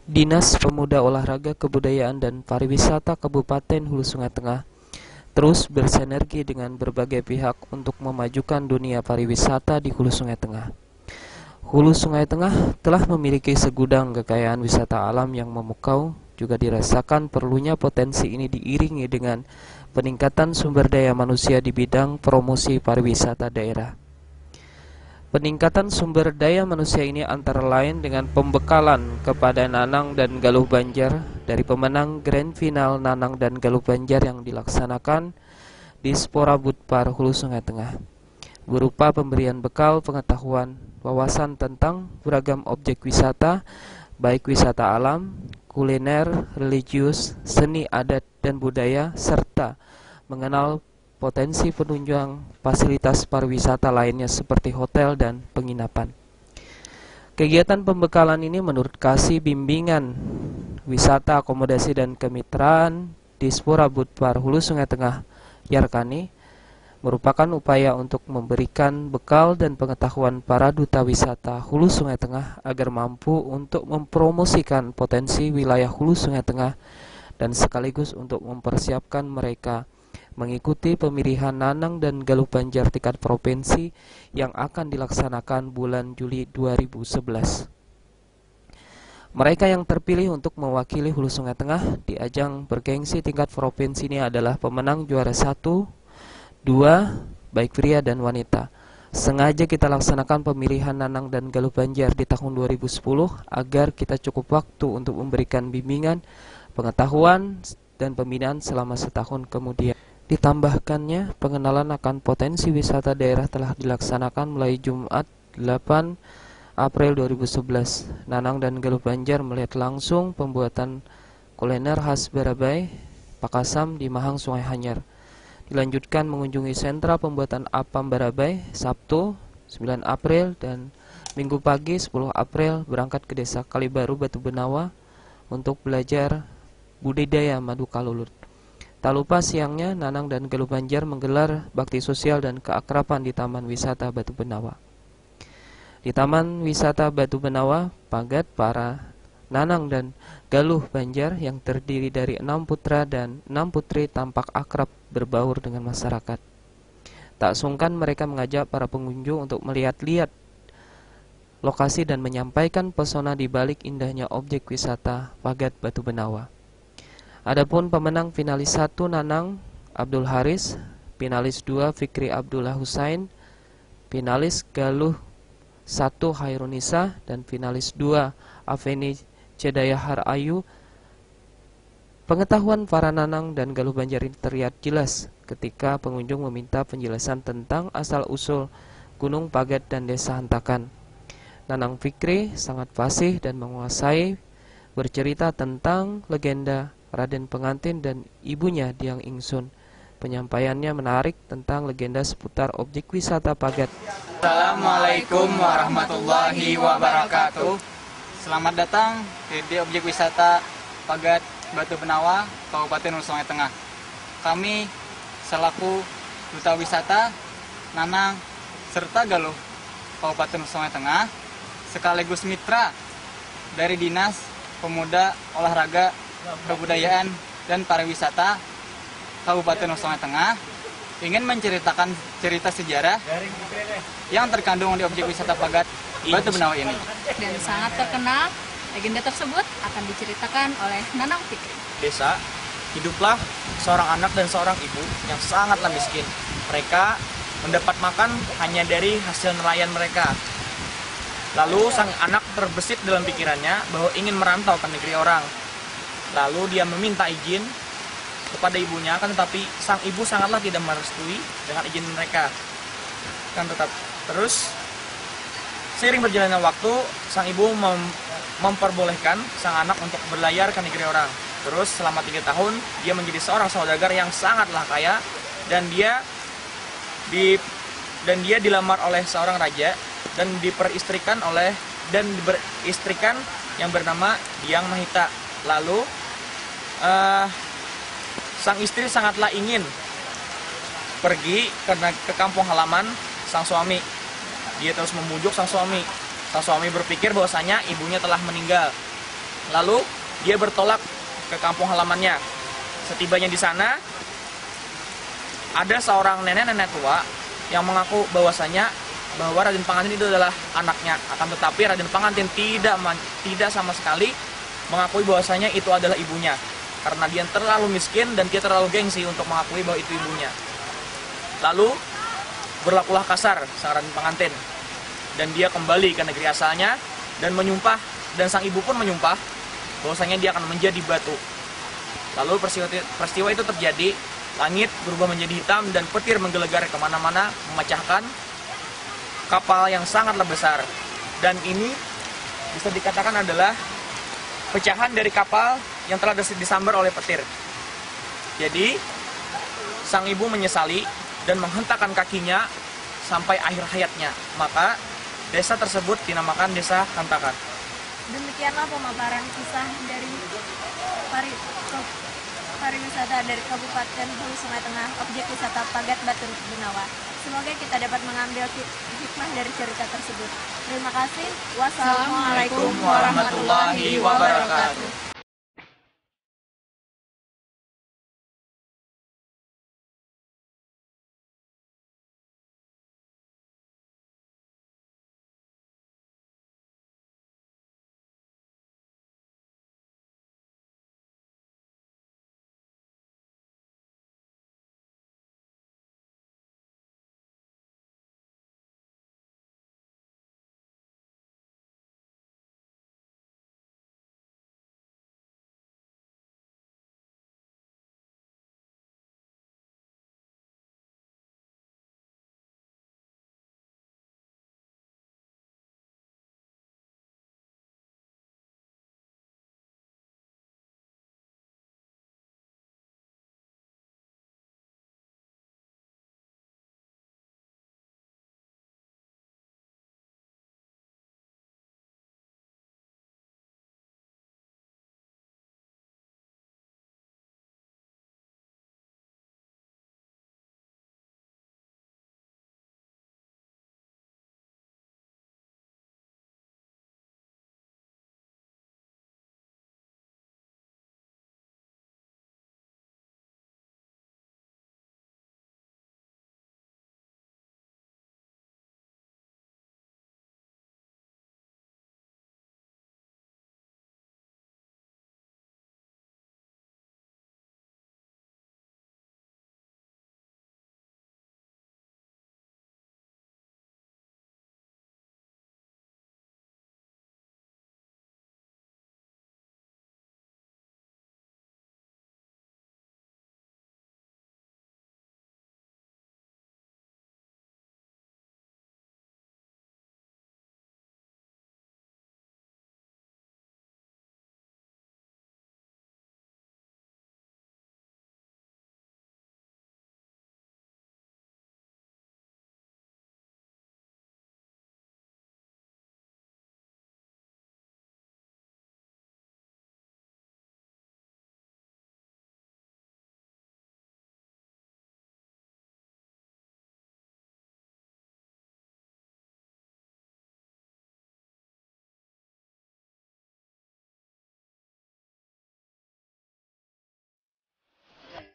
Dinas Pemuda Olahraga Kebudayaan dan Pariwisata Kabupaten Hulu Sungai Tengah terus bersinergi dengan berbagai pihak untuk memajukan dunia pariwisata di Hulu Sungai Tengah. Hulu Sungai Tengah telah memiliki segudang kekayaan wisata alam yang memukau, juga dirasakan perlunya potensi ini diiringi dengan peningkatan sumber daya manusia di bidang promosi pariwisata daerah. Peningkatan sumber daya manusia ini antara lain dengan pembekalan kepada Nanang dan Galuh Banjar dari pemenang Grand Final Nanang dan Galuh Banjar yang dilaksanakan di Spora Budpar Hulu Sungai Tengah, berupa pemberian bekal pengetahuan, wawasan tentang beragam objek wisata, baik wisata alam, kuliner, religius, seni adat dan budaya, serta mengenal potensi penunjang fasilitas pariwisata lainnya seperti hotel dan penginapan. Kegiatan pembekalan ini menurut Kasih Bimbingan Wisata Akomodasi dan Kemitraan di Spora Budpar Hulu Sungai Tengah Yarkani merupakan upaya untuk memberikan bekal dan pengetahuan para duta wisata Hulu Sungai Tengah agar mampu untuk mempromosikan potensi wilayah Hulu Sungai Tengah dan sekaligus untuk mempersiapkan mereka mengikuti pemilihan Nanang dan Galuh Banjar tingkat provinsi yang akan dilaksanakan bulan Juli 2011. Mereka yang terpilih untuk mewakili Hulu Sungai Tengah di ajang bergengsi tingkat provinsi ini adalah pemenang juara 1, 2, baik pria dan wanita. Sengaja kita laksanakan pemilihan Nanang dan Galuh Banjar di tahun 2010 agar kita cukup waktu untuk memberikan bimbingan, pengetahuan, dan pembinaan selama setahun kemudian. Ditambahkannya, pengenalan akan potensi wisata daerah telah dilaksanakan mulai Jumat 8 April 2011. Nanang dan Galuh Banjar melihat langsung pembuatan kuliner khas Barabai, Pakasam di Mahang Sungai Hanyar. Dilanjutkan mengunjungi sentra pembuatan apam Barabai Sabtu 9 April dan Minggu pagi 10 April berangkat ke Desa Kalibaru Batu Benawa untuk belajar budidaya madu kalulut. Tak lupa siangnya Nanang dan Galuh Banjar menggelar bakti sosial dan keakraban di Taman Wisata Batu Benawa. Di Taman Wisata Batu Benawa, pagat para Nanang dan Galuh Banjar yang terdiri dari 6 putra dan 6 putri tampak akrab berbaur dengan masyarakat. Tak sungkan mereka mengajak para pengunjung untuk melihat-lihat lokasi dan menyampaikan pesona di balik indahnya objek wisata pagat Batu Benawa. Adapun pemenang finalis 1 Nanang Abdul Haris, finalis 2 Fikri Abdullah Husain, finalis Galuh 1 Hairunisa, dan finalis 2 Afeni Cedayahar Ayu. Pengetahuan para Nanang dan Galuh Banjar ini terlihat jelas ketika pengunjung meminta penjelasan tentang asal-usul Gunung Pagat dan Desa Hantakan. Nanang Fikri sangat fasih dan menguasai bercerita tentang legenda Raden Pengantin dan ibunya Diang Ingsun. Penyampaiannya menarik tentang legenda seputar objek wisata Pagat. Assalamualaikum warahmatullahi wabarakatuh. Selamat datang di objek wisata Pagat Batu Benawa, Kabupaten Hulu Sungai Tengah. Kami selaku duta wisata Nanang serta Galuh Kabupaten Hulu Sungai Tengah sekaligus mitra dari Dinas Pemuda Olahraga Kebudayaan dan Pariwisata Kabupaten Hulu Sungai Tengah ingin menceritakan cerita sejarah yang terkandung di objek wisata Pagat Batu Benawa ini. Dan sangat terkenal, legenda tersebut akan diceritakan oleh Nanang Fikri. Desa, hiduplah seorang anak dan seorang ibu yang sangatlah miskin. Mereka mendapat makan hanya dari hasil nelayan mereka. Lalu sang anak terbesit dalam pikirannya bahwa ingin merantau ke negeri orang. Lalu dia meminta izin kepada ibunya, kan tetapi sang ibu sangatlah tidak merestui dengan izin mereka. Terus seiring berjalannya waktu, sang ibu memperbolehkan sang anak untuk berlayar ke negeri orang. Terus selama 3 tahun dia menjadi seorang saudagar yang sangatlah kaya dan dia dilamar oleh seorang raja dan diberistrikan yang bernama Diang Mahita. Lalu sang istri sangatlah ingin pergi ke kampung halaman sang suami. Dia terus membujuk sang suami. Sang suami berpikir bahwasanya ibunya telah meninggal. Lalu dia bertolak ke kampung halamannya. Setibanya di sana, ada seorang nenek-nenek tua yang mengaku bahwasanya bahwa Raden Panganten itu adalah anaknya. Akan tetapi Raden Panganten tidak sama sekali mengakui bahwasanya itu adalah ibunya, karena dia terlalu miskin dan dia terlalu gengsi untuk mengakui bahwa itu ibunya. Lalu berlakulah kasar sang Raden Panganten, dan dia kembali ke negeri asalnya dan menyumpah, dan sang ibu pun menyumpah bahwasanya dia akan menjadi batu. Lalu peristiwa itu terjadi, langit berubah menjadi hitam dan petir menggelegar kemana-mana, memecahkan kapal yang sangatlah besar. Dan ini bisa dikatakan adalah pecahan dari kapal yang telah disambar oleh petir. Jadi sang ibu menyesali dan menghentakkan kakinya sampai akhir hayatnya. Maka desa tersebut dinamakan Desa Hentakan. Demikianlah pemaparan kisah dari pariwisata dari Kabupaten Hulu Sungai Tengah, objek wisata Pagat Batu Benawa. Semoga kita dapat mengambil hikmah dari cerita tersebut. Terima kasih. Wassalamualaikum warahmatullahi wabarakatuh.